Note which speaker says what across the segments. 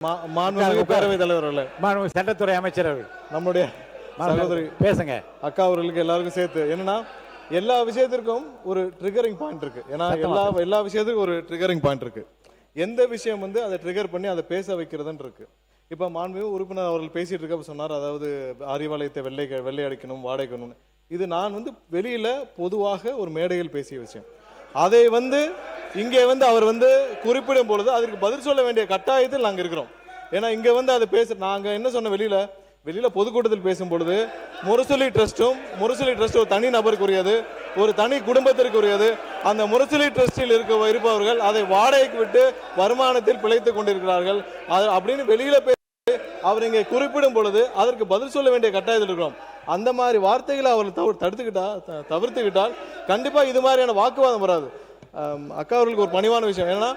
Speaker 1: மாண்புமிகு பேரவைத் தலைவர் அவர்களே,
Speaker 2: மாண்புமிகு சட்டத்துறை அமைச்சர் அவர்கள்,
Speaker 1: நம்முடைய சகோதரி
Speaker 2: பேசுங்க.
Speaker 1: அக்கா அவர்களுக்கு எல்லாருக்கும் சேர்த்து என்னன்னா, எல்லா விஷயத்திற்கும் ஒரு ட்ரிகரிங் பாயிண்ட் இருக்கு. ஏன்னா எல்லா விஷயத்துக்கும் ஒரு ட்ரிகரிங் பாயிண்ட் இருக்கு. எந்த விஷயம் வந்து அதை ட்ரிகர் பண்ணி அதை பேச வைக்கிறதுன்னு இருக்கு. இப்போ மாண்புமிகு உறுப்பினர் அவர்கள் பேசிட்டு இருக்க சொன்னார், அதாவது அறிவாலயத்தை வெள்ளை அடிக்கணும், வாடகைக்கணும்னு. இது நான் வந்து வெளியில பொதுவாக ஒரு மேடையில் பேசிய விஷயம். அதை வந்து இங்கே வந்து அவர் வந்து குறிப்பிடும் பொழுது அதற்கு பதில் சொல்ல வேண்டிய கட்டாயத்தில் நாங்கள் இருக்கிறோம். ஏன்னா இங்கே வந்து அதை நாங்கள் என்ன சொன்ன, வெளியில பொதுக்கூட்டத்தில் பேசும் பொழுது முரசொலி ட்ரஸ்ட் ஒரு தனி நபருக்குரியது, ஒரு தனி குடும்பத்திற்குரியது. அந்த முரசொலி ட்ரஸ்டில் இருப்பவர்கள் அதை வாடகைக்கு விட்டு வருமானத்தில் பிழைத்துக் கொண்டிருக்கிறார்கள் அப்படின்னு வெளியில அவர் இங்கே குறிப்பிடும் பொழுது அதற்கு பதில் சொல்ல வேண்டிய கட்டாயத்தில் இருக்கிறோம். அந்த மாதிரி வார்த்தைகளை அவர் தவிர்த்துக்கிட்டால் கண்டிப்பா இது மாதிரியான வாக்குவாதம் வராது. அக்கா அவர்களுக்கு ஒரு பணிவான விஷயம் என்னன்னா,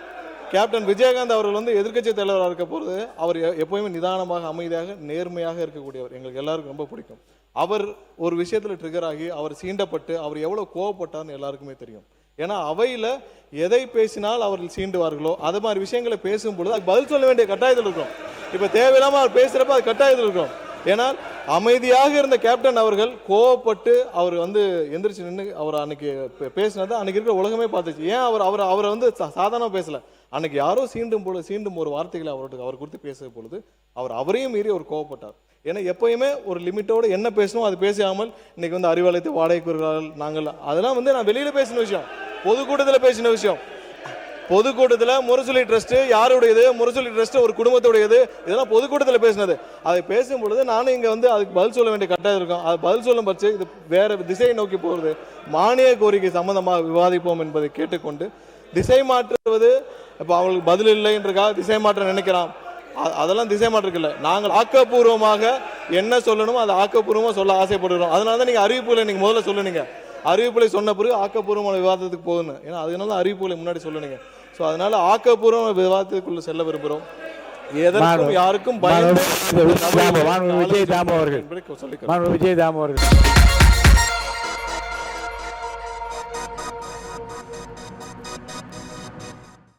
Speaker 1: கேப்டன் விஜயகாந்த் அவர்கள் வந்து எதிர்க்கட்சி தலைவராக இருக்க போது அவர் எப்பவுமே நிதானமாக, அமைதியாக, நேர்மையாக இருக்கக்கூடியவர். எங்களுக்கு எல்லாருக்கும் ரொம்ப பிடிக்கும். அவர் ஒரு விஷயத்துல ட்ரிகர் ஆகி அவர் சீண்டப்பட்டு அவர் எவ்வளவு கோவப்பட்டார்னு எல்லாருக்குமே தெரியும். ஏன்னா அவையில எதை பேசினால் அவர்கள் சீண்டுவார்களோ அது மாதிரி விஷயங்களை பேசும் பொழுது அது பதில் சொல்ல வேண்டிய கட்டாயத்தில் இருக்கும். இப்ப தேவையில்லாம அவர் பேசுறப்ப அது கட்டாயத்தில் இருக்கும். ஏன்னா அமைதியாக இருந்த கேப்டன் அவர்கள் கோவப்பட்டு அவர் வந்து எந்திரிச்சு நின்று அவர் அன்னைக்கு பேசினதை அன்னைக்கு இருக்கிற உலகமே பார்த்துச்சு. ஏன் அவரை வந்து சாதாரண பேசல, அன்னைக்கு யாரோ சீண்டும் ஒரு வார்த்தைகளை அவர் குறித்து பேசுற பொழுது அவரையும் மீறி அவர் கோவப்பட்டார். ஏன்னா எப்பயுமே ஒரு லிமிட்டோட என்ன பேசணும் அது பேசாமல் இன்னைக்கு வந்து அறிவாலயத்தை வாடகைக்கு வருகிறார்கள் நாங்கள், அதெல்லாம் வந்து நான் வெளியில பேசின விஷயம், பொதுக்கூட்டத்தில் பேசின விஷயம். பொதுக்கூட்டத்தில் முரசொலி ட்ரஸ்ட் யாருடையது, முரசொலி ட்ரஸ்ட் ஒரு குடும்பத்துடையது, இதெல்லாம் பொதுக்கூட்டத்தில் பேசினது. அதை பேசும் பொழுது நானும் இங்கே வந்து அதுக்கு பதில் சொல்ல வேண்டிய கட்டாயம் இருக்கும். அது பதில் சொல்லும் பட்சம் இது வேற திசையை நோக்கி போகிறது. மானிய கோரிக்கை சம்பந்தமாக விவாதிப்போம் என்பதை கேட்டுக்கொண்டு திசை மாற்றுவது, இப்போ அவங்களுக்கு பதில் இல்லைன்றக்காக திசை மாற்ற நினைக்கிறான், அதெல்லாம் திசை மாற்றுக்கு இல்லை. நாங்கள் ஆக்கப்பூர்வமாக என்ன சொல்லணுமோ அதை ஆக்கப்பூர்வமாக சொல்ல ஆசைப்படுகிறோம். அதனால தான் நீங்கள் அறிவிப்புகளை நீங்கள் முதல்ல சொல்லுனீங்க. அறிவிப்புகளை சொன்ன பிறகு ஆக்கப்பூர்வமான விவாதத்துக்கு போகணும். ஏன்னா அதனால அறிவிப்புகளை முன்னாடி சொல்லுனீங்க. ஸோ அதனால ஆக்கப்பூர்வ விவாதத்துக்குள்ள செல்ல விரும்புகிறோம். எதற்கும் யாருக்கும்
Speaker 2: விஜய் தாமோ அவர்கள்